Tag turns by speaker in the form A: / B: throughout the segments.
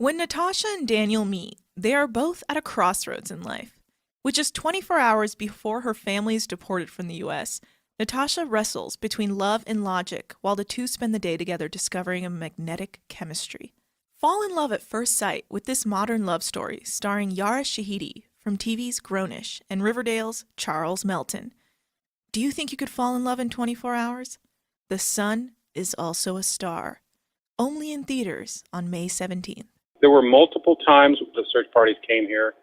A: When Natasha and Daniel meet, they are both at a crossroads in life. With just 24 hours before her family is deported from the U.S., Natasha wrestles between love and logic while the two spend the day together discovering a magnetic chemistry. Fall in love at first sight with this modern love story starring Yara Shahidi from TV's Grownish and Riverdale's Charles Melton. Do you think you could fall in love in 24 hours? The Sun is also a star. Only in theaters on May 17th.
B: There were multiple times the search parties came here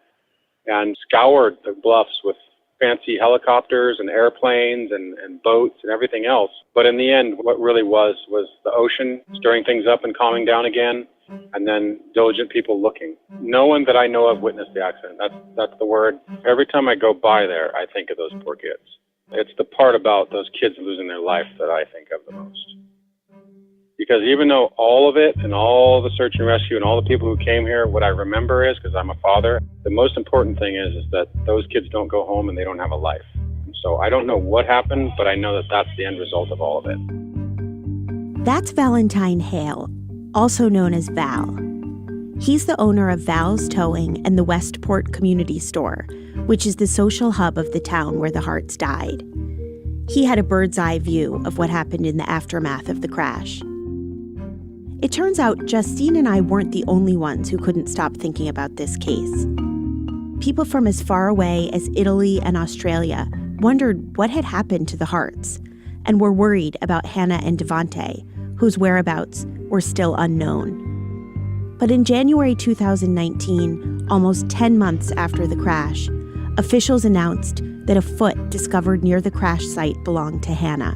B: and scoured the bluffs with fancy helicopters and airplanes and boats and everything else. But in the end, what really was the ocean stirring things up and calming down again, and then diligent people looking. No one that I know of witnessed the accident. That's the word. Every time I go by there, I think of those poor kids. It's the part about those kids losing their life that I think of the most. Because even though all of it and all the search and rescue and all the people who came here, what I remember is, because I'm a father, the most important thing is that those kids don't go home and they don't have a life. So I don't know what happened, but I know that that's the end result of all of it.
C: That's Valentine Hale, also known as Val. He's the owner of Val's Towing and the Westport Community Store, which is the social hub of the town where the Harts died. He had a bird's eye view of what happened in the aftermath of the crash. It turns out Justine and I weren't the only ones who couldn't stop thinking about this case. People from as far away as Italy and Australia wondered what had happened to the Harts and were worried about Hannah and Devante, whose whereabouts were still unknown. But in January 2019, almost 10 months after the crash, officials announced that a foot discovered near the crash site belonged to Hannah.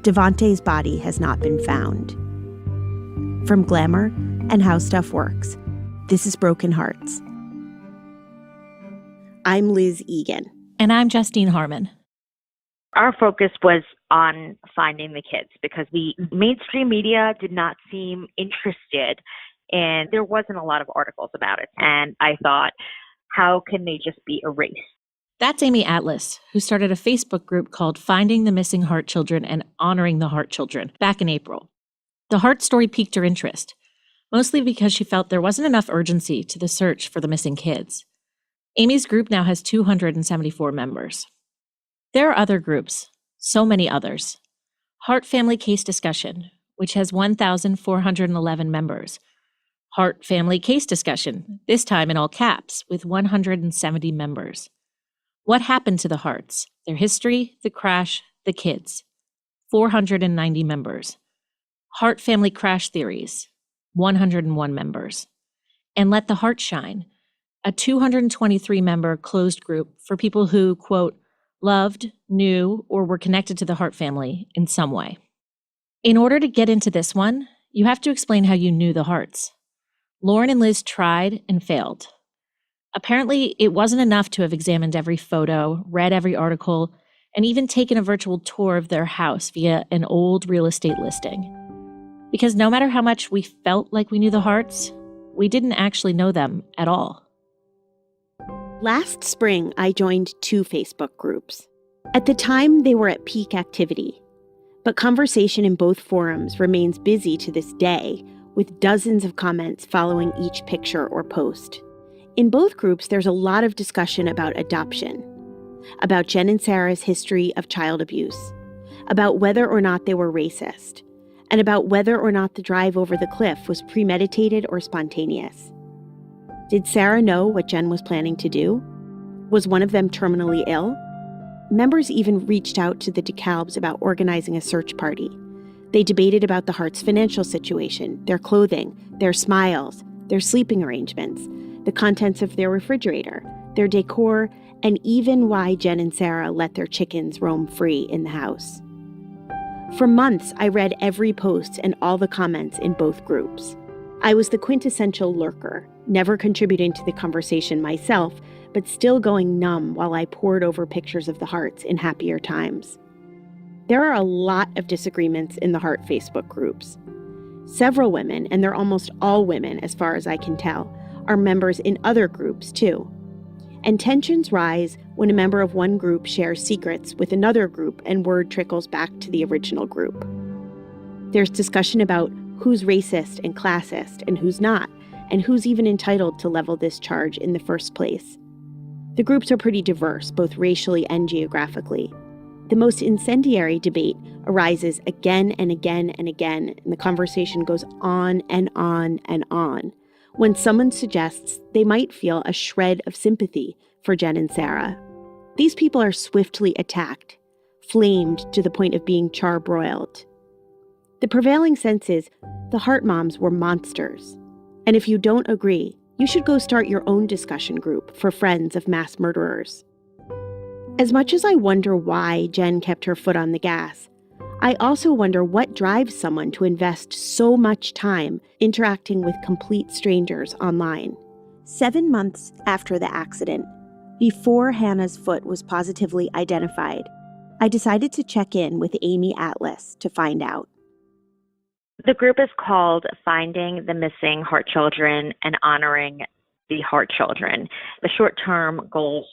C: Devante's body has not been found. From Glamour and How Stuff Works, this is Broken Hearts. I'm Liz Egan.
D: And I'm Justine Harmon.
E: Our focus was on finding the kids because the mainstream media did not seem interested and there wasn't a lot of articles about it. And I thought, how can they just be erased?
D: That's Amy Atlas, who started a Facebook group called Finding the Missing Hart Children and Honoring the Hart Children back in April. The Hart story piqued her interest, mostly because she felt there wasn't enough urgency to the search for the missing kids. Amy's group now has 274 members. There are other groups, so many others. Hart Family Case Discussion, which has 1,411 members. Hart Family Case Discussion, this time in all caps, with 170 members. What happened to the Harts? Their history, the crash, the kids. 490 members. Hart Family Crash Theories, 101 members. And Let the Heart Shine, a 223-member closed group for people who, quote, loved, knew, or were connected to the Hart family in some way. In order to get into this one, you have to explain how you knew the Harts. Lauren and Liz tried and failed. Apparently, it wasn't enough to have examined every photo, read every article, and even taken a virtual tour of their house via an old real estate listing. Because no matter how much we felt like we knew the Harts, we didn't actually know them at all.
C: Last spring, I joined 2 Facebook groups. At the time, they were at peak activity. But conversation in both forums remains busy to this day, with dozens of comments following each picture or post. In both groups, there's a lot of discussion about adoption, about Jen and Sarah's history of child abuse, about whether or not they were racist, and about whether or not the drive over the cliff was premeditated or spontaneous. Did Sarah know what Jen was planning to do? Was one of them terminally ill? Members even reached out to the DeKalbs about organizing a search party. They debated about the Harts' financial situation, their clothing, their smiles, their sleeping arrangements, the contents of their refrigerator, their decor, and even why Jen and Sarah let their chickens roam free in the house. For months, I read every post and all the comments in both groups. I was the quintessential lurker, never contributing to the conversation myself, but still going numb while I pored over pictures of the Harts in happier times. There are a lot of disagreements in the Hart Facebook groups. Several women, and they're almost all women as far as I can tell, are members in other groups too. And tensions rise when a member of one group shares secrets with another group and word trickles back to the original group. There's discussion about who's racist and classist and who's not, and who's even entitled to level this charge in the first place. The groups are pretty diverse, both racially and geographically. The most incendiary debate arises again and again and again, and the conversation goes on and on and on, when someone suggests they might feel a shred of sympathy for Jen and Sarah. These people are swiftly attacked, flamed to the point of being charbroiled. The prevailing sense is the Hart moms were monsters. And if you don't agree, you should go start your own discussion group for friends of mass murderers. As much as I wonder why Jen kept her foot on the gas, I also wonder what drives someone to invest so much time interacting with complete strangers online. 7 months after the accident, before Hannah's foot was positively identified, I decided to check in with Amy Atlas to find out.
E: The group is called Finding the Missing Hart Children and Honoring the Hart Children. The short-term goals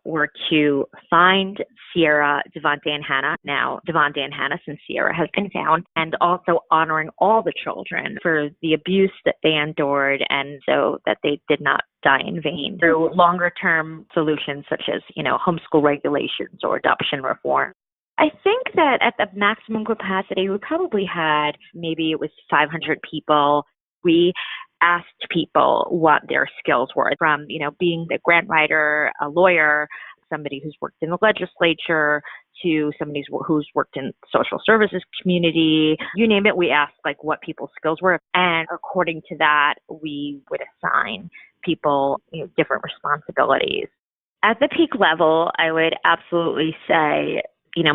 E: were to find Sierra, Devontae, and Hannah. Now, Devontae and Hannah, since Sierra has been found, and also honoring all the children for the abuse that they endured and so that they did not die in vain through longer-term solutions such as, homeschool regulations or adoption reform. I think that at the maximum capacity, we probably had maybe it was 500 people. We asked people what their skills were, from, being a grant writer, a lawyer, somebody who's worked in the legislature, to somebody who's worked in social services community. You name it, we asked what people's skills were. And according to that, we would assign people different responsibilities. At the peak level, I would absolutely say,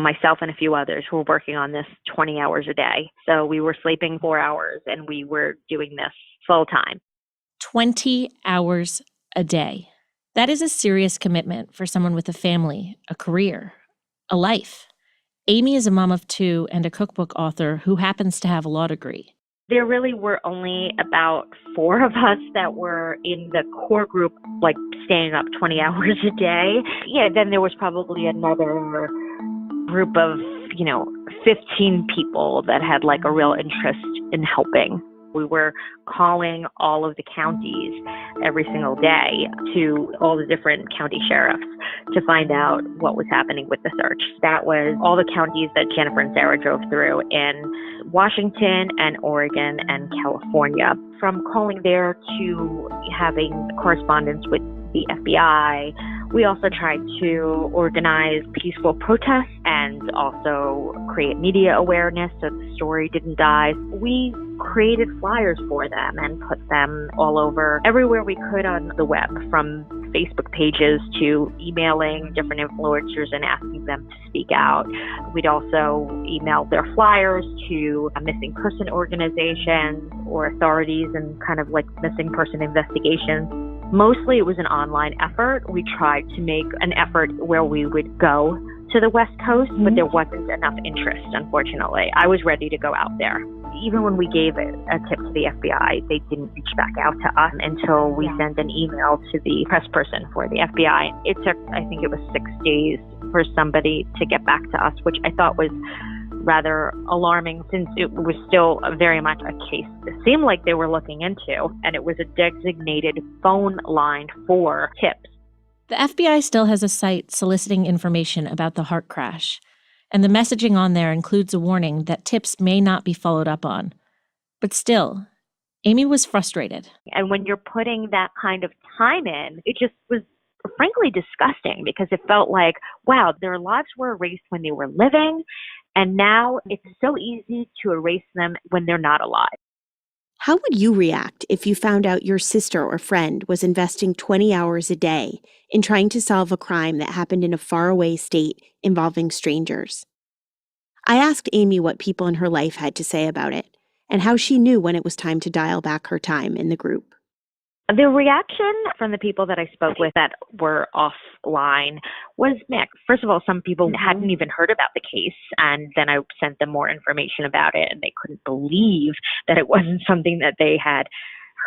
E: myself and a few others who were working on this 20 hours a day. So we were sleeping 4 hours and we were doing this full time.
D: 20 hours a day. That is a serious commitment for someone with a family, a career, a life. Amy is a mom of 2 and a cookbook author who happens to have a law degree.
E: There really were only about 4 of us that were in the core group, staying up 20 hours a day. Yeah, then there was probably another group of, 15 people that had a real interest in helping. We were calling all of the counties every single day to all the different county sheriffs to find out what was happening with the search. That was all the counties that Jennifer and Sarah drove through in Washington and Oregon and California. From calling there to having correspondence with the FBI, we also tried to organize peaceful protests and also create media awareness so the story didn't die. We created flyers for them and put them all over everywhere we could on the web, from Facebook pages to emailing different influencers and asking them to speak out. We'd also email their flyers to missing person organizations or authorities and missing person investigations. Mostly it was an online effort. We tried to make an effort where we would go to the West Coast, but there wasn't enough interest, unfortunately. I was ready to go out there. Even when we gave a tip to the FBI, they didn't reach back out to us until we sent an email to the press person for the FBI. It took, I think it was 6 days for somebody to get back to us, which I thought was rather alarming since it was still very much a case it seemed like they were looking into, and it was a designated phone line for tips.
D: The FBI still has a site soliciting information about the Hart crash, and the messaging on there includes a warning that tips may not be followed up on. But still, Amy was frustrated.
E: And when you're putting that kind of time in, it just was frankly disgusting, because it felt like, wow, their lives were erased when they were living, and now it's so easy to erase them when they're not alive.
C: How would you react if you found out your sister or friend was investing 20 hours a day in trying to solve a crime that happened in a faraway state involving strangers? I asked Amy what people in her life had to say about it, and how she knew when it was time to dial back her time in the group.
E: The reaction from the people that I spoke with that were offline was mixed. First of all, some people hadn't even heard about the case, and then I sent them more information about it, and they couldn't believe that it wasn't something that they had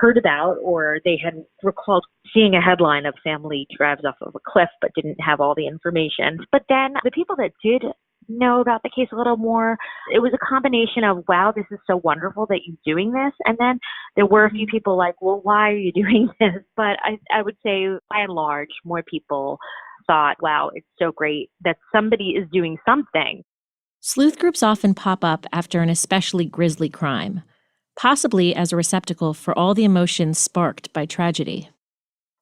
E: heard about, or they had recalled seeing a headline of family drives off of a cliff but didn't have all the information. But then the people that did know about the case a little more. It was a combination of, wow, this is so wonderful that you're doing this. And then there were a few people like, well, why are you doing this? But I would say by and large, more people thought, wow, it's so great that somebody is doing something.
D: Sleuth groups often pop up after an especially grisly crime, possibly as a receptacle for all the emotions sparked by tragedy.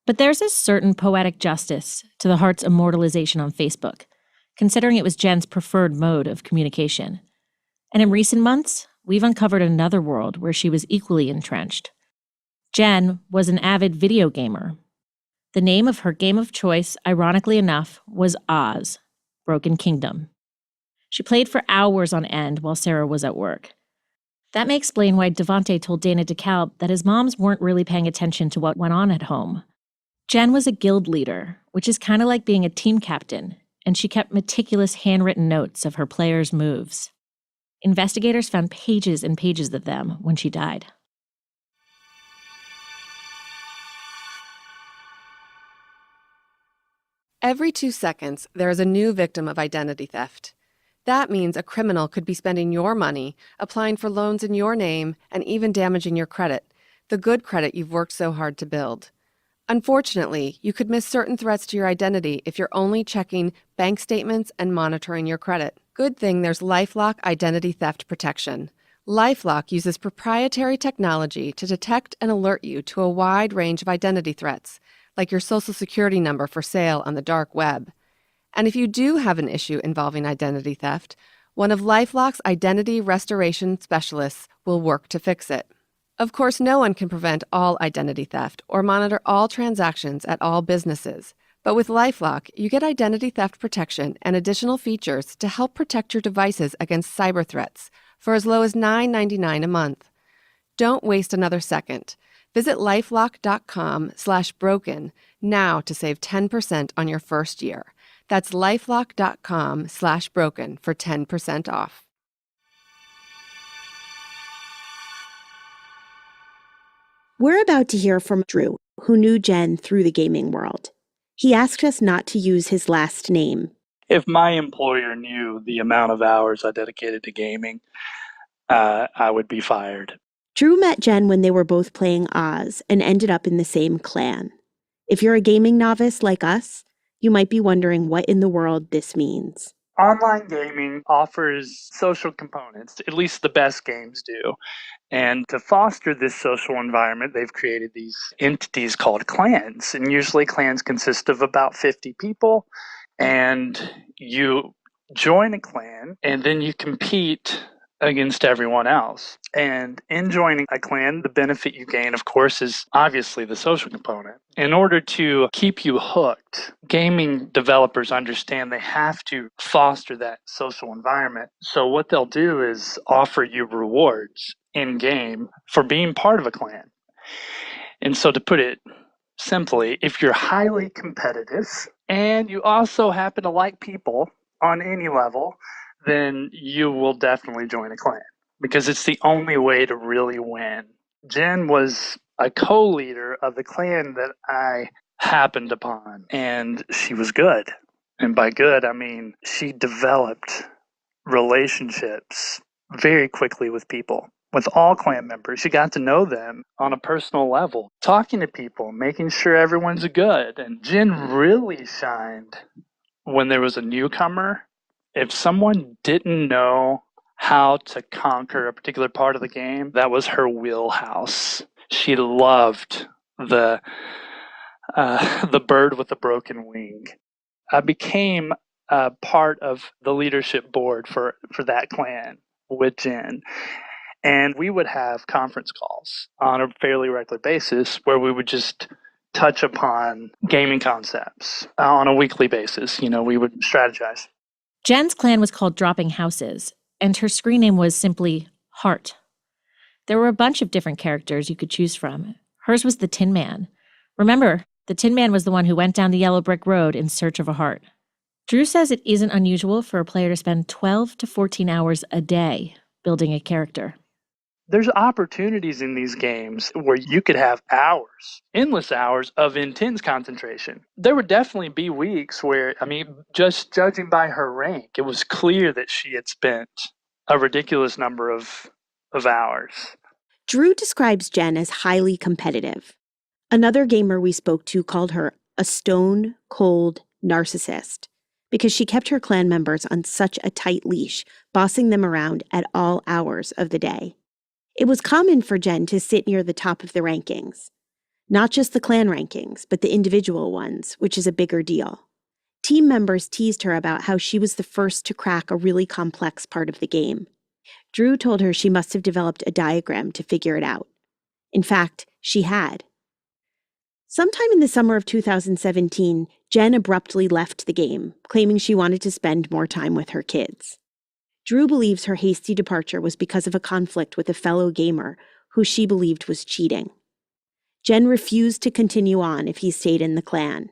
D: But there's a certain poetic justice to the Harts' immortalization on Facebook, considering it was Jen's preferred mode of communication. And in recent months, we've uncovered another world where she was equally entrenched. Jen was an avid video gamer. The name of her game of choice, ironically enough, was Oz, Broken Kingdom. She played for hours on end while Sarah was at work. That may explain why Devante told Dana DeKalb that his moms weren't really paying attention to what went on at home. Jen was a guild leader, which is kind of like being a team captain, and she kept meticulous handwritten notes of her players' moves. Investigators found pages and pages of them when she died.
F: Every 2 seconds, there is a new victim of identity theft. That means a criminal could be spending your money, applying for loans in your name, and even damaging your credit, the good credit you've worked so hard to build. Unfortunately, you could miss certain threats to your identity if you're only checking bank statements and monitoring your credit. Good thing there's LifeLock Identity Theft Protection. LifeLock uses proprietary technology to detect and alert you to a wide range of identity threats, like your social security number for sale on the dark web. And if you do have an issue involving identity theft, one of LifeLock's identity restoration specialists will work to fix it. Of course, no one can prevent all identity theft or monitor all transactions at all businesses. But with LifeLock, you get identity theft protection and additional features to help protect your devices against cyber threats for as low as $9.99 a month. Don't waste another second. Visit lifelock.com/broken now to save 10% on your first year. That's lifelock.com/broken for 10% off.
C: We're about to hear from Drew, who knew Jen through the gaming world. He asked us not to use his last name.
G: If my employer knew the amount of hours I dedicated to gaming, I would be fired.
C: Drew met Jen when they were both playing Oz and ended up in the same clan. If you're a gaming novice like us, you might be wondering what in the world this means.
G: Online gaming offers social components, at least the best games do. And to foster this social environment, they've created these entities called clans. And usually clans consist of about 50 people. And you join a clan, and then you compete against everyone else. And in joining a clan, the benefit you gain, of course, is obviously the social component. In order to keep you hooked, gaming developers understand they have to foster that social environment. So what they'll do is offer you rewards in-game for being part of a clan. And so to put it simply, if you're highly competitive and you also happen to like people on any level, then you will definitely join a clan because it's the only way to really win. Jen was a co-leader of the clan that I happened upon, and she was good. And by good, I mean she developed relationships very quickly with people. With all clan members, she got to know them on a personal level, talking to people, making sure everyone's good. And Jen really shined when there was a newcomer. If someone didn't know how to conquer a particular part of the game, that was her wheelhouse. She loved the bird with the broken wing. I became part of the leadership board for that clan with Jen. And we would have conference calls on a fairly regular basis where we would just touch upon gaming concepts on a weekly basis. You know, we would strategize.
D: Jen's clan was called Dropping Houses, and her screen name was simply Hart. There were a bunch of different characters you could choose from. Hers was the Tin Man. Remember, the Tin Man was the one who went down the yellow brick road in search of a heart. Drew says it isn't unusual for a player to spend 12 to 14 hours a day building a character.
G: There's opportunities in these games where you could have hours, endless hours of intense concentration. There would definitely be weeks where, just judging by her rank, it was clear that she had spent a ridiculous number of hours.
C: Drew describes Jen as highly competitive. Another gamer we spoke to called her a stone cold narcissist because she kept her clan members on such a tight leash, bossing them around at all hours of the day. It was common for Jen to sit near the top of the rankings. Not just the clan rankings, but the individual ones, which is a bigger deal. Team members teased her about how she was the first to crack a really complex part of the game. Drew told her she must have developed a diagram to figure it out. In fact, she had. Sometime in the summer of 2017, Jen abruptly left the game, claiming she wanted to spend more time with her kids. Drew believes her hasty departure was because of a conflict with a fellow gamer who she believed was cheating. Jen refused to continue on if he stayed in the clan.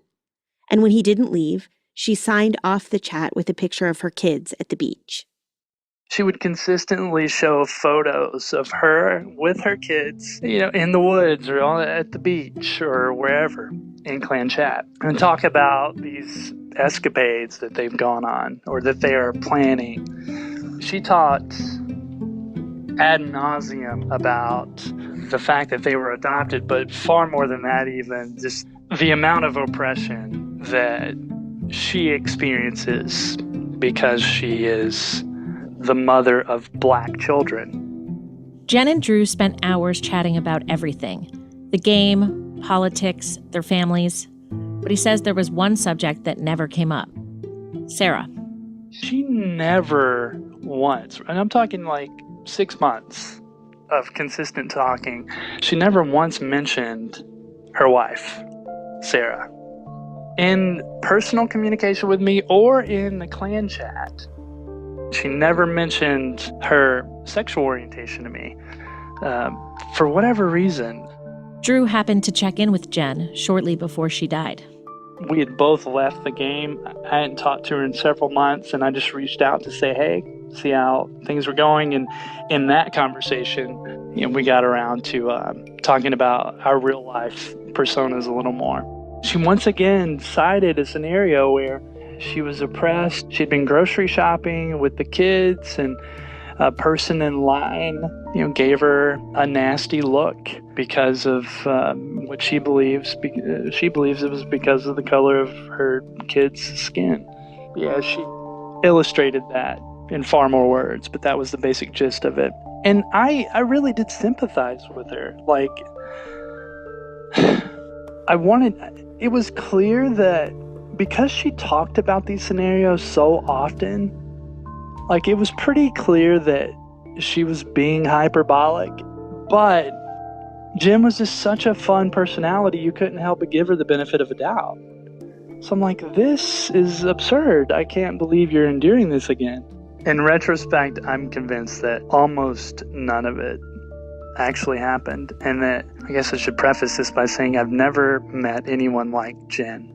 C: And when he didn't leave, she signed off the chat with a picture of her kids at the beach.
G: She would consistently show photos of her with her kids, in the woods or at the beach or wherever in clan chat, and talk about these escapades that they've gone on or that they are planning. She talked ad nauseum about the fact that they were adopted, but far more than that, even just the amount of oppression that she experiences because she is the mother of Black children.
D: Jen and Drew spent hours chatting about everything: the game, politics, their families. But he says there was one subject that never came up: Sarah.
G: She never once, and I'm talking like 6 months of consistent talking, she never once mentioned her wife, Sarah. In personal communication with me or in the clan chat, she never mentioned her sexual orientation to me, for whatever reason.
D: Drew happened to check in with Jen shortly before she died.
G: We had both left the game. I hadn't talked to her in several months, and I just reached out to say, hey, see how things were going. And in that conversation, we got around to talking about our real life personas a little more. She once again cited a scenario where she was oppressed. She'd been grocery shopping with the kids, and a person in line, gave her a nasty look because of what she believes. She believes it was because of the color of her kid's skin. Yeah, she illustrated that in far more words, but that was the basic gist of it. And I really did sympathize with her. Like, it was clear that because she talked about these scenarios so often, like, it was pretty clear that she was being hyperbolic, but Jen was just such a fun personality, you couldn't help but give her the benefit of a doubt. So I'm like, this is absurd. I can't believe you're enduring this again. In retrospect, I'm convinced that almost none of it actually happened, and that, I guess I should preface this by saying I've never met anyone like Jen.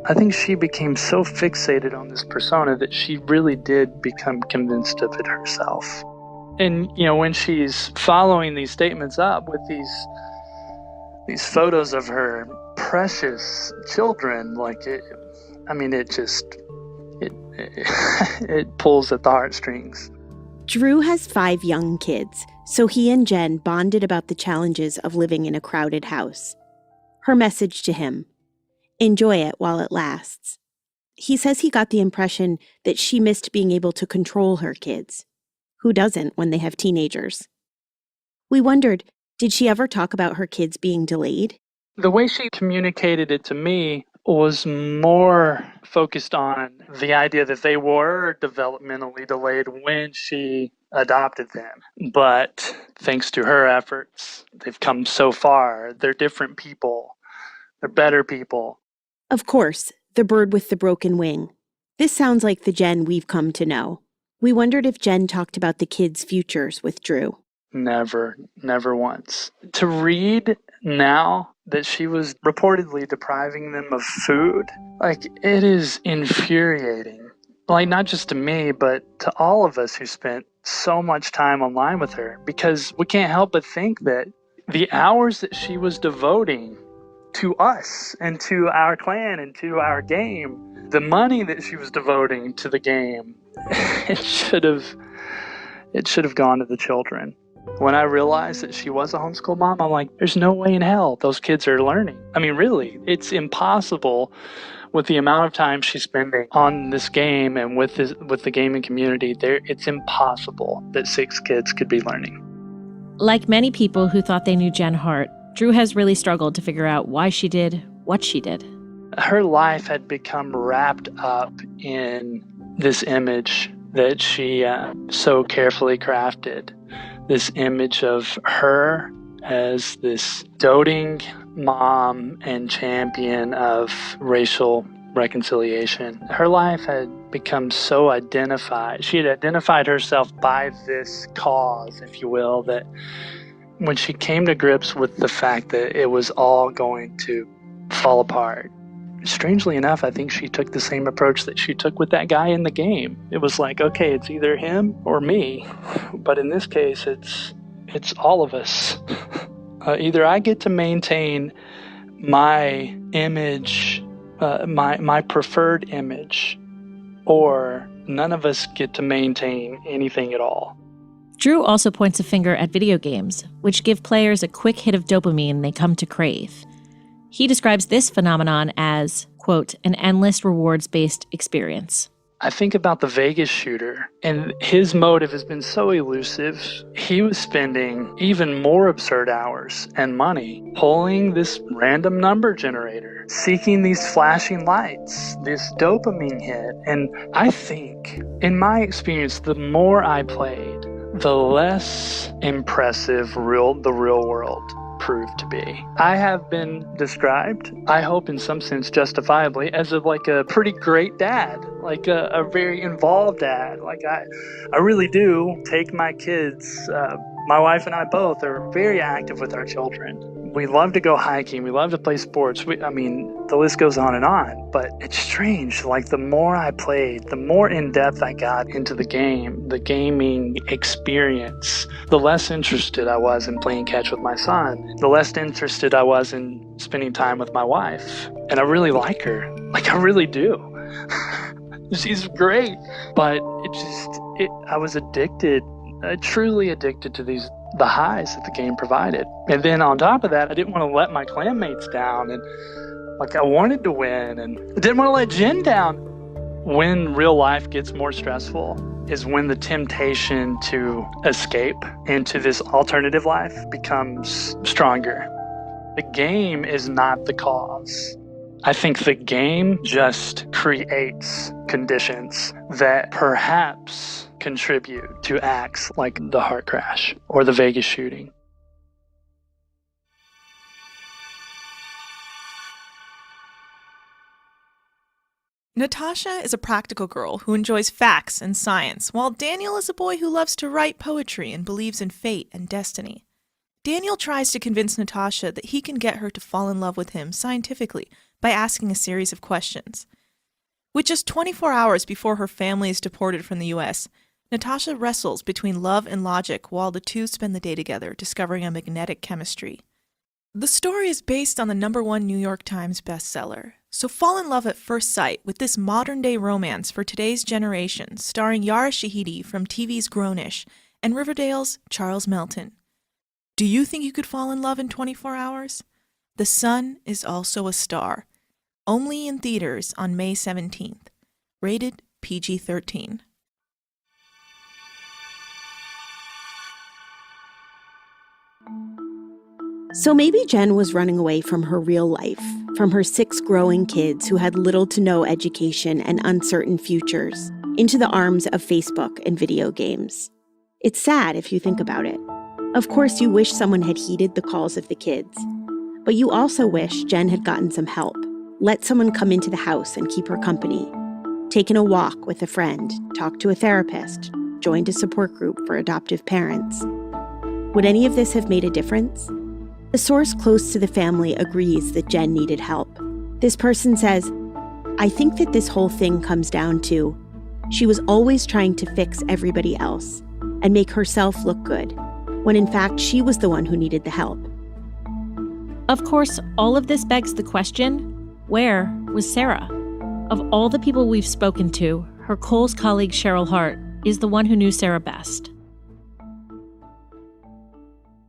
G: I think she became so fixated on this persona that she really did become convinced of it herself. And, when she's following these statements up with these photos of her precious children, like, it pulls at the heartstrings.
C: Drew has 5 young kids, so he and Jen bonded about the challenges of living in a crowded house. Her message to him: enjoy it while it lasts. He says he got the impression that she missed being able to control her kids. Who doesn't when they have teenagers? We wondered, did she ever talk about her kids being delayed?
G: The way she communicated it to me was more focused on the idea that they were developmentally delayed when she adopted them. But thanks to her efforts, they've come so far. They're different people. They're better people.
C: Of course, the bird with the broken wing. This sounds like the Jen we've come to know. We wondered if Jen talked about the kids' futures with Drew.
G: Never once. To read now that she was reportedly depriving them of food, like, it is infuriating. like not just to me, but to all of us who spent so much time online with her, because we can't help but think that the hours that she was devoting to us and to our clan and to our game, the money that she was devoting to the game, it should have gone to the children. When I realized that she was a homeschool mom, I'm like, there's no way in hell those kids are learning. I mean, really, it's impossible with the amount of time she's spending on this game and with the gaming community. It's impossible that 6 kids could be learning.
D: Like many people who thought they knew Jen Hart, Drew has really struggled to figure out why she did what she did.
G: Her life had become wrapped up in this image that she so carefully crafted. This image of her as this doting mom and champion of racial reconciliation. Her life had become so identified. She had identified herself by this cause, if you will, that when she came to grips with the fact that it was all going to fall apart, strangely enough, I think she took the same approach that she took with that guy in the game. It was like, okay, it's either him or me. But in this case, it's all of us. Either I get to maintain my image, my preferred image, or none of us get to maintain anything at all.
D: Drew also points a finger at video games, which give players a quick hit of dopamine they come to crave. He describes this phenomenon as, quote, an endless rewards-based experience.
G: I think about the Vegas shooter, and his motive has been so elusive. He was spending even more absurd hours and money pulling this random number generator, seeking these flashing lights, this dopamine hit. And I think, in my experience, the more I played, the less impressive the real world proved to be. I have been described, I hope in some sense justifiably, as a pretty great dad, like a very involved dad. Like I really do take my kids. My wife and I both are very active with our children. We love to go hiking. We love to play sports. The list goes on and on. But it's strange. Like, the more I played, the more in-depth I got into the game, the gaming experience, the less interested I was in playing catch with my son, the less interested I was in spending time with my wife. And I really like her. Like, I really do. She's great. But I was addicted, truly addicted to the highs that the game provided. And then on top of that, I didn't want to let my clanmates down, and I wanted to win, and I didn't want to let Jen down. When real life gets more stressful is when the temptation to escape into this alternative life becomes stronger. The game is not the cause. I think the game just creates conditions that perhaps contribute to acts like the Hart crash or the Vegas shooting.
A: Natasha is a practical girl who enjoys facts and science, while Daniel is a boy who loves to write poetry and believes in fate and destiny. Daniel tries to convince Natasha that he can get her to fall in love with him scientifically by asking a series of questions. With just 24 hours before her family is deported from the U.S., Natasha wrestles between love and logic while the two spend the day together discovering a magnetic chemistry. The story is based on the #1 New York Times bestseller, so fall in love at first sight with this modern-day romance for today's generation, starring Yara Shahidi from TV's Grownish and Riverdale's Charles Melton. Do you think you could fall in love in 24 hours? The Sun is Also a Star. Only in theaters on May 17th. Rated PG-13.
C: So maybe Jen was running away from her real life, from her 6 growing kids who had little to no education and uncertain futures, into the arms of Facebook and video games. It's sad if you think about it. Of course, you wish someone had heeded the calls of the kids, but you also wish Jen had gotten some help, let someone come into the house and keep her company, taken a walk with a friend, talked to a therapist, joined a support group for adoptive parents. Would any of this have made a difference? A source close to the family agrees that Jen needed help. This person says, I think that this whole thing comes down to, She was always trying to fix everybody else and make herself look good, when in fact she was the one who needed the help.
D: Of course, all of this begs the question, where was Sarah? Of all the people we've spoken to, her Kohl's colleague Cheryl Hart is the one who knew Sarah best.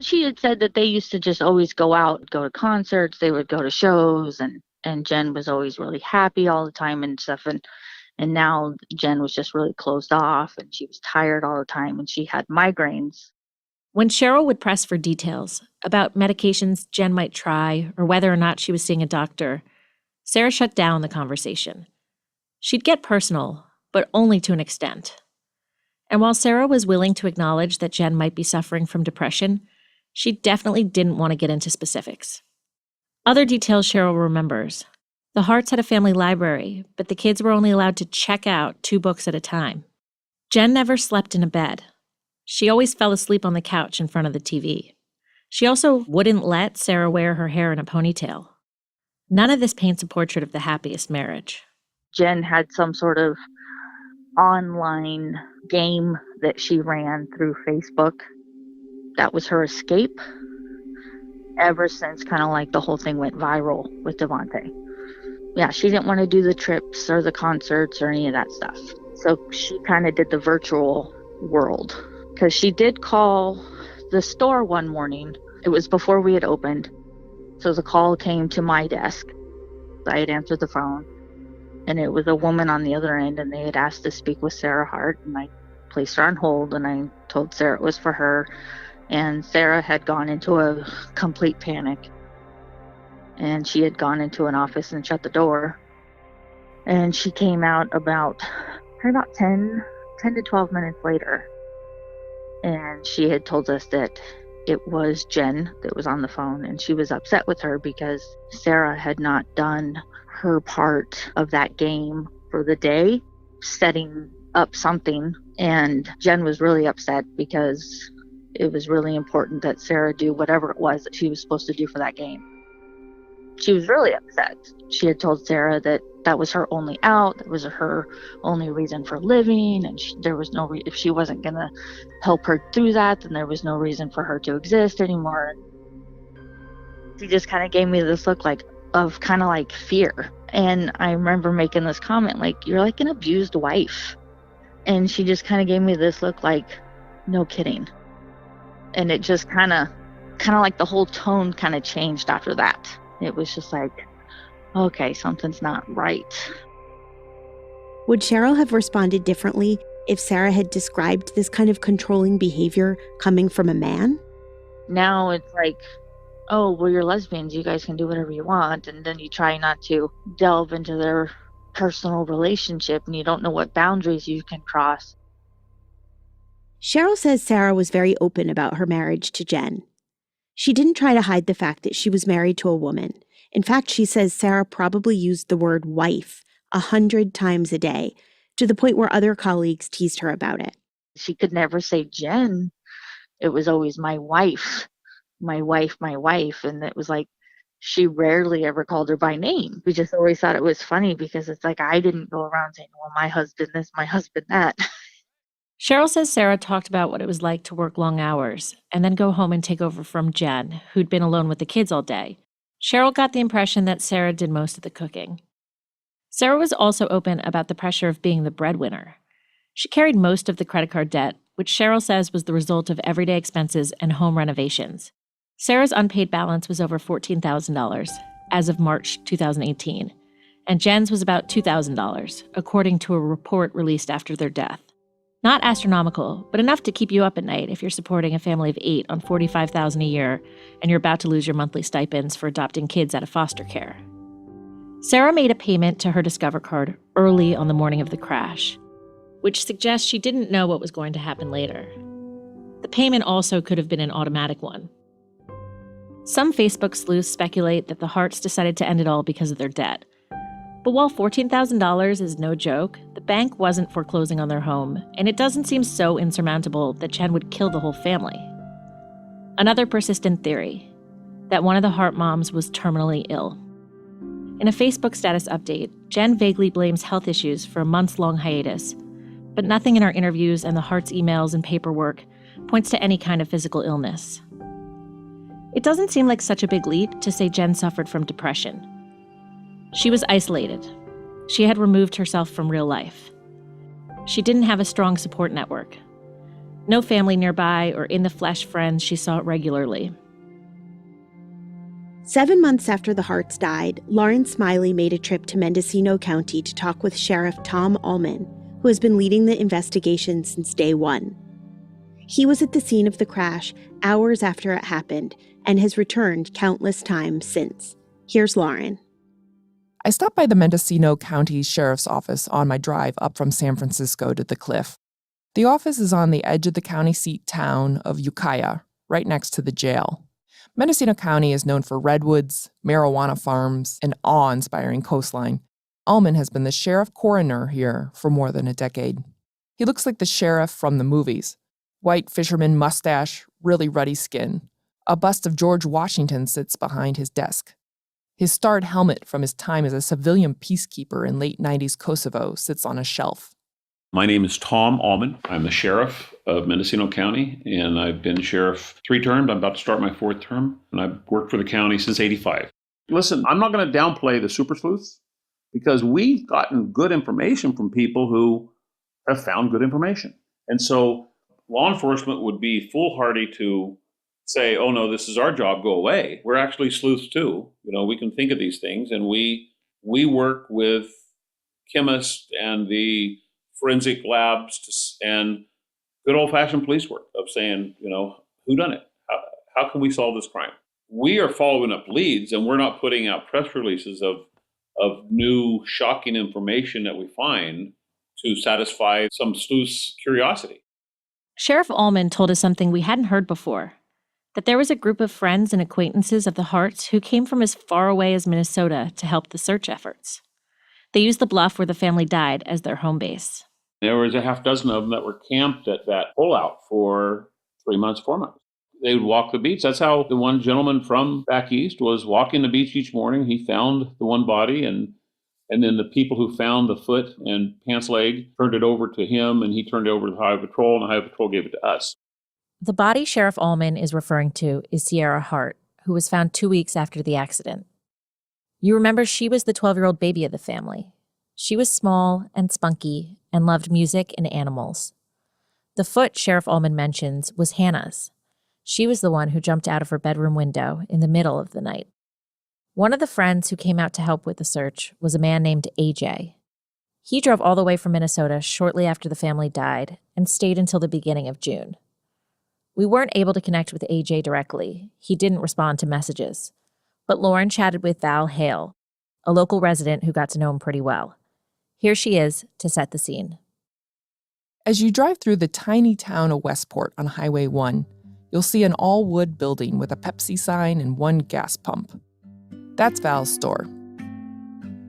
H: She had said that they used to just always go out, go to concerts, they would go to shows, and Jen was always really happy all the time and stuff. And now Jen was just really closed off and she was tired all the time and she had migraines.
D: When Cheryl would press for details about medications Jen might try or whether or not she was seeing a doctor, Sarah shut down the conversation. She'd get personal, but only to an extent. And while Sarah was willing to acknowledge that Jen might be suffering from depression, she definitely didn't want to get into specifics. Other details Cheryl remembers. The Harts had a family library, but the kids were only allowed to check out 2 books at a time. Jen never slept in a bed. She always fell asleep on the couch in front of the TV. She also wouldn't let Sarah wear her hair in a ponytail. None of this paints a portrait of the happiest marriage.
H: Jen had some sort of online game that she ran through Facebook. That was her escape ever since kind of like the whole thing went viral with Devontae. Yeah, she didn't want to do the trips or the concerts or any of that stuff. So she kind of did the virtual world because she did call the store one morning. It was before we had opened. So the call came to my desk. I had answered the phone and it was a woman on the other end and they had asked to speak with Sarah Hart and I placed her on hold and I told Sarah it was for her. And Sarah had gone into a complete panic. And she had gone into an office and shut the door. And she came out about 10 to 12 minutes later. And she had told us that it was Jen that was on the phone. And she was upset with her because Sarah had not done her part of that game for the day, setting up something. And Jen was really upset because it was really important that Sarah do whatever it was that she was supposed to do for that game. She was really upset. She had told Sarah that that was her only out, that was her only reason for living, and there was no if she wasn't going to help her through that, then there was no reason for her to exist anymore. She just kind of gave me this look of kind of like fear. And I remember making this comment like, you're like an abused wife. And she just kind of gave me this look like, no kidding. And it just kind of like the whole tone kind of changed after that. It was just like, okay, something's not right.
C: Would Cheryl have responded differently if Sarah had described this kind of controlling behavior coming from a man?
H: Now it's like, oh, well, you're lesbians. You guys can do whatever you want. And then you try not to delve into their personal relationship and you don't know what boundaries you can cross.
C: Cheryl says Sarah was very open about her marriage to Jen. She didn't try to hide the fact that she was married to a woman. In fact, she says Sarah probably used the word wife 100 times a day, to the point where other colleagues teased her about it.
H: She could never say Jen. It was always my wife, my wife, my wife. And it was like, she rarely ever called her by name. We just always thought it was funny because it's like, I didn't go around saying, well, my husband this, my husband that.
D: Cheryl says Sarah talked about what it was like to work long hours and then go home and take over from Jen, who'd been alone with the kids all day. Cheryl got the impression that Sarah did most of the cooking. Sarah was also open about the pressure of being the breadwinner. She carried most of the credit card debt, which Cheryl says was the result of everyday expenses and home renovations. Sarah's unpaid balance was over $14,000 as of March 2018, and Jen's was about $2,000, according to a report released after their death. Not astronomical, but enough to keep you up at night if you're supporting a family of 8 on $45,000 a year and you're about to lose your monthly stipends for adopting kids out of foster care. Sarah made a payment to her Discover card early on the morning of the crash, which suggests she didn't know what was going to happen later. The payment also could have been an automatic one. Some Facebook sleuths speculate that the Harts decided to end it all because of their debt. But while $14,000 is no joke, the bank wasn't foreclosing on their home, and it doesn't seem so insurmountable that Jen would kill the whole family. Another persistent theory, that one of the Hart moms was terminally ill. In a Facebook status update, Jen vaguely blames health issues for a months-long hiatus, but nothing in our interviews and the Harts emails and paperwork points to any kind of physical illness. It doesn't seem like such a big leap to say Jen suffered from depression. She was isolated. She had removed herself from real life. She didn't have a strong support network. No family nearby or in-the-flesh friends she saw regularly.
C: 7 months after the Harts died, Lauren Smiley made a trip to Mendocino County to talk with Sheriff Tom Ullman, who has been leading the investigation since day one. He was at the scene of the crash hours after it happened and has returned countless times since. Here's Lauren.
I: I stopped by the Mendocino County Sheriff's Office on my drive up from San Francisco to the Cliff. The office is on the edge of the county seat town of Ukiah, right next to the jail. Mendocino County is known for redwoods, marijuana farms, and awe-inspiring coastline. Ullman has been the sheriff coroner here for more than a decade. He looks like the sheriff from the movies. White fisherman mustache, really ruddy skin. A bust of George Washington sits behind his desk. His starred helmet from his time as a civilian peacekeeper in late 90s Kosovo sits on a shelf.
J: My name is Tom Ullman. I'm the sheriff of Mendocino County, and I've been sheriff 3 terms. I'm about to start my 4th term, and I've worked for the county since '85. Listen, I'm not going to downplay the super sleuths because we've gotten good information from people who have found good information. And so law enforcement would be foolhardy to say, oh no, this is our job, go away. We're actually sleuths too. We can think of these things, and we work with chemists and the forensic labs and good old-fashioned police work of saying, who done it? How can we solve this crime? We are following up leads, and we're not putting out press releases of new shocking information that we find to satisfy some sleuth's curiosity.
D: Sheriff Ullman told us something we hadn't heard before, that there was a group of friends and acquaintances of the Harts who came from as far away as Minnesota to help the search efforts. They used the bluff where the family died as their home base.
J: There was a half dozen of them that were camped at that pullout for 3 months, 4 months. They would walk the beach. That's how the one gentleman from back east was walking the beach each morning. He found the one body, and then the people who found the foot and pants leg turned it over to him, and he turned it over to the Highway Patrol, and the Highway Patrol gave it to us.
D: The body Sheriff Ullman is referring to is Sierra Hart, who was found 2 weeks after the accident. You remember she was the 12-year-old baby of the family. She was small and spunky and loved music and animals. The foot Sheriff Ullman mentions was Hannah's. She was the one who jumped out of her bedroom window in the middle of the night. One of the friends who came out to help with the search was a man named AJ. He drove all the way from Minnesota shortly after the family died and stayed until the beginning of June. We weren't able to connect with AJ directly. He didn't respond to messages. But Lauren chatted with Val Hale, a local resident who got to know him pretty well. Here she is to set the scene.
I: As you drive through the tiny town of Westport on Highway 1, you'll see an all-wood building with a Pepsi sign and one gas pump. That's Val's store.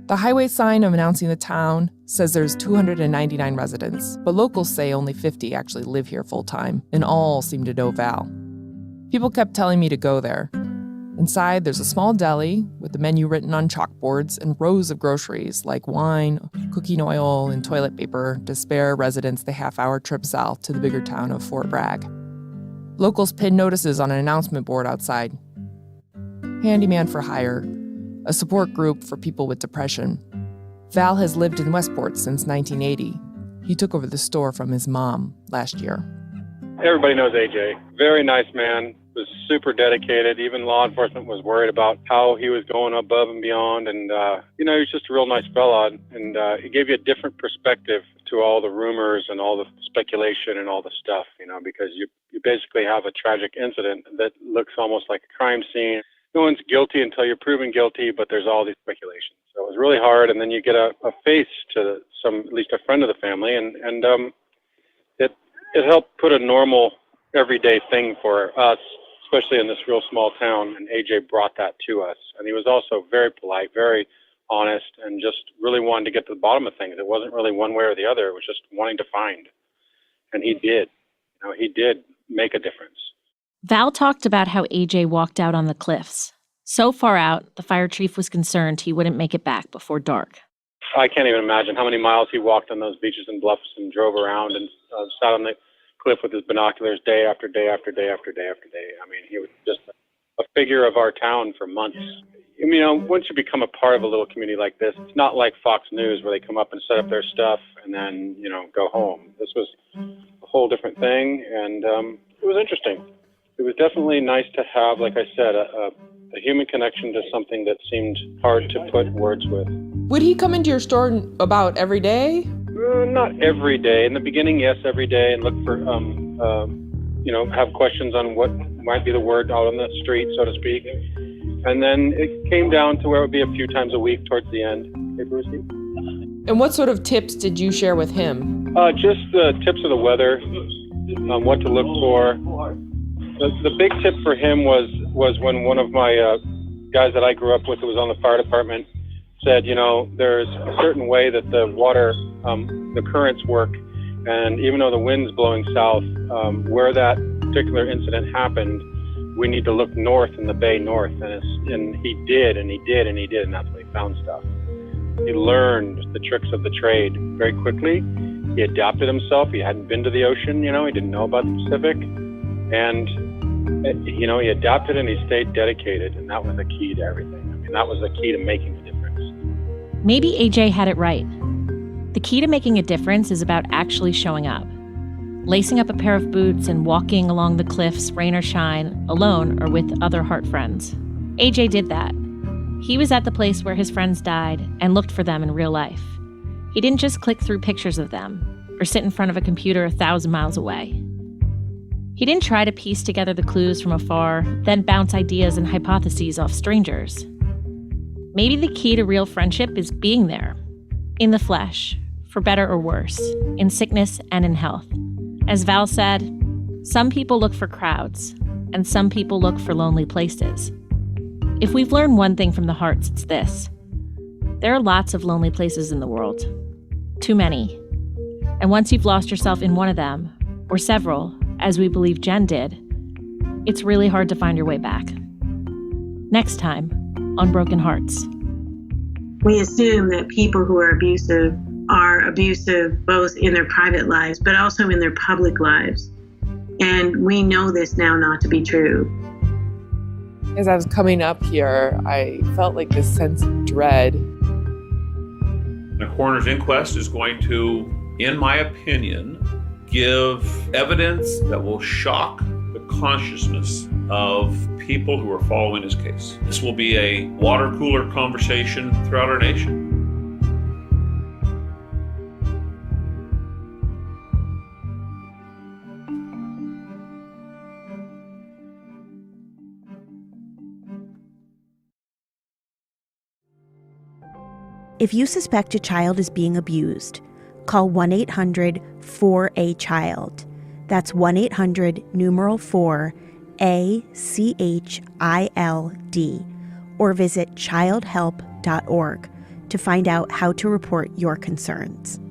I: The highway sign announcing the town says there's 299 residents, but locals say only 50 actually live here full-time, and all seem to know Val. People kept telling me to go there. Inside, there's a small deli with the menu written on chalkboards and rows of groceries like wine, cooking oil, and toilet paper to spare residents the half-hour trip south to the bigger town of Fort Bragg. Locals pin notices on an announcement board outside. Handyman for hire, a support group for people with depression. Val has lived in Westport since 1980. He took over the store from his mom last year.
B: Everybody knows AJ. Very nice man. Was super dedicated. Even law enforcement was worried about how he was going above and beyond. And, he was just a real nice fella. And he gave you a different perspective to all the rumors and all the speculation and all the stuff, because you basically have a tragic incident that looks almost like a crime scene. No one's guilty until you're proven guilty, but there's all these speculations. So it was really hard. And then you get a face to at least a friend of the family. And it helped put a normal, everyday thing for us, especially in this real small town, and AJ brought that to us. And he was also very polite, very honest, and just really wanted to get to the bottom of things. It wasn't really one way or the other. It was just wanting to find. And he did. He did make a difference.
D: Val talked about how AJ walked out on the cliffs. So far out, the fire chief was concerned he wouldn't make it back before dark.
B: I can't even imagine how many miles he walked on those beaches and bluffs and drove around and sat on the cliff with his binoculars day after day after day after day after day. I mean, he was just a figure of our town for months. You know, once you become a part of a little community like this, it's not like Fox News where they come up and set up their stuff and then, you know, go home. This was a whole different thing, and it was interesting. It was definitely nice to have, like I said, a human connection to something that seemed hard to put words with.
I: Would he come into your store about every day?
B: Not every day. In the beginning, yes, every day, and look for, you know, have questions on what might be the word out on the street, so to speak. And then it came down to where it would be a few times a week towards the end. Hey, Brucey?
I: And what sort of tips did you share with him?
B: Just the tips of the weather, what to look for. The big tip for him was when one of my guys that I grew up with who was on the fire department said, you know, there's a certain way that the water, the currents work, and even though the wind's blowing south, where that particular incident happened, we need to look north in the bay north. And he did, and that's when he found stuff. He learned the tricks of the trade very quickly. He adapted himself. He hadn't been to the ocean, you know, he didn't know about the Pacific. And, you know, he adapted and he stayed dedicated, and that was the key to everything. I mean, that was the key to making a difference.
D: Maybe AJ had it right. The key to making a difference is about actually showing up. Lacing up a pair of boots and walking along the cliffs, rain or shine, alone or with other Hart friends. AJ did that. He was at the place where his friends died and looked for them in real life. He didn't just click through pictures of them or sit in front of a computer 1,000 miles away. He didn't try to piece together the clues from afar, then bounce ideas and hypotheses off strangers. Maybe the key to real friendship is being there, in the flesh, for better or worse, in sickness and in health. As Val said, some people look for crowds, and some people look for lonely places. If we've learned one thing from the Harts, it's this. There are lots of lonely places in the world. Too many. And once you've lost yourself in one of them, or several, as we believe Jen did, it's really hard to find your way back. Next time on Broken Harts.
K: We assume that people who are abusive both in their private lives, but also in their public lives. And we know this now not to be true.
I: As I was coming up here, I felt like this sense of dread.
J: The coroner's inquest is going to, in my opinion, give evidence that will shock the consciousness of people who are following his case. This will be a water cooler conversation throughout our nation.
C: If you suspect a child is being abused, call 1-800-4ACHILD. That's 1-800-4-ACHILD, or visit childhelp.org to find out how to report your concerns.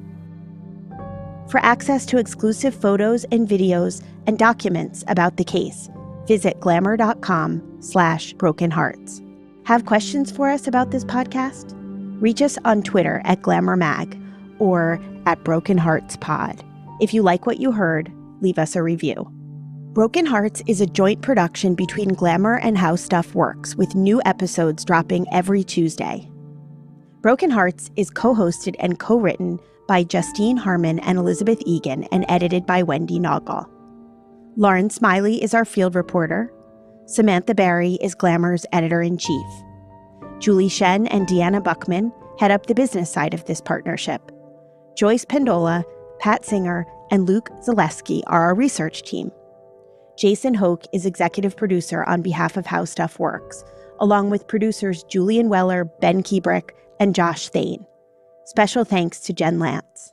C: For access to exclusive photos and videos and documents about the case, visit glamour.com/brokenhearts. Have questions for us about this podcast? Reach us on Twitter at GlamourMag or at Broken Hearts Pod. If you like what you heard, leave us a review. Broken Hearts is a joint production between Glamour and How Stuff Works, with new episodes dropping every Tuesday. Broken Hearts is co-hosted and co-written by Justine Harmon and Elizabeth Egan and edited by Wendy Noggle. Lauren Smiley is our field reporter. Samantha Barry is Glamour's editor-in-chief. Julie Shen and Deanna Buckman head up the business side of this partnership. Joyce Pendola, Pat Singer, and Luke Zaleski are our research team. Jason Hoke is executive producer on behalf of How Stuff Works, along with producers Julian Weller, Ben Kiebrick, and Josh Thane. Special thanks to Jen Lance.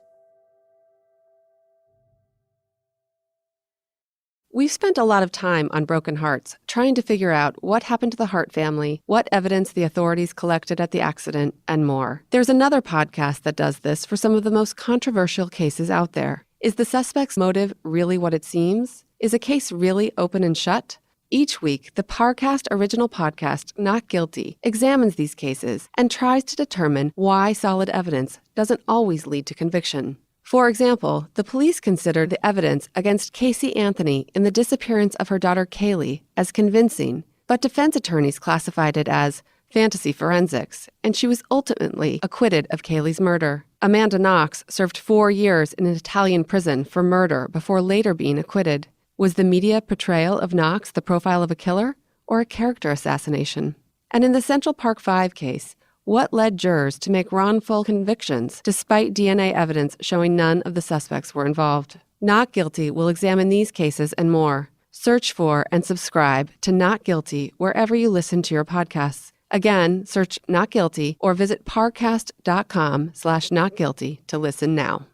F: We've spent a lot of time on Broken Hearts trying to figure out what happened to the Hart family, what evidence the authorities collected at the accident, and more. There's another podcast that does this for some of the most controversial cases out there. Is the suspect's motive really what it seems? Is a case really open and shut? Each week, the Parcast original podcast, Not Guilty, examines these cases and tries to determine why solid evidence doesn't always lead to conviction. For example, the police considered the evidence against Casey Anthony in the disappearance of her daughter Kaylee as convincing, but defense attorneys classified it as fantasy forensics, and she was ultimately acquitted of Kaylee's murder. Amanda Knox served 4 years in an Italian prison for murder before later being acquitted. Was the media portrayal of Knox the profile of a killer or a character assassination? And in the Central Park 5 case, what led jurors to make wrongful convictions despite DNA evidence showing none of the suspects were involved? Not Guilty will examine these cases and more. Search for and subscribe to Not Guilty wherever you listen to your podcasts. Again, search Not Guilty or visit parcast.com/notguilty to listen now.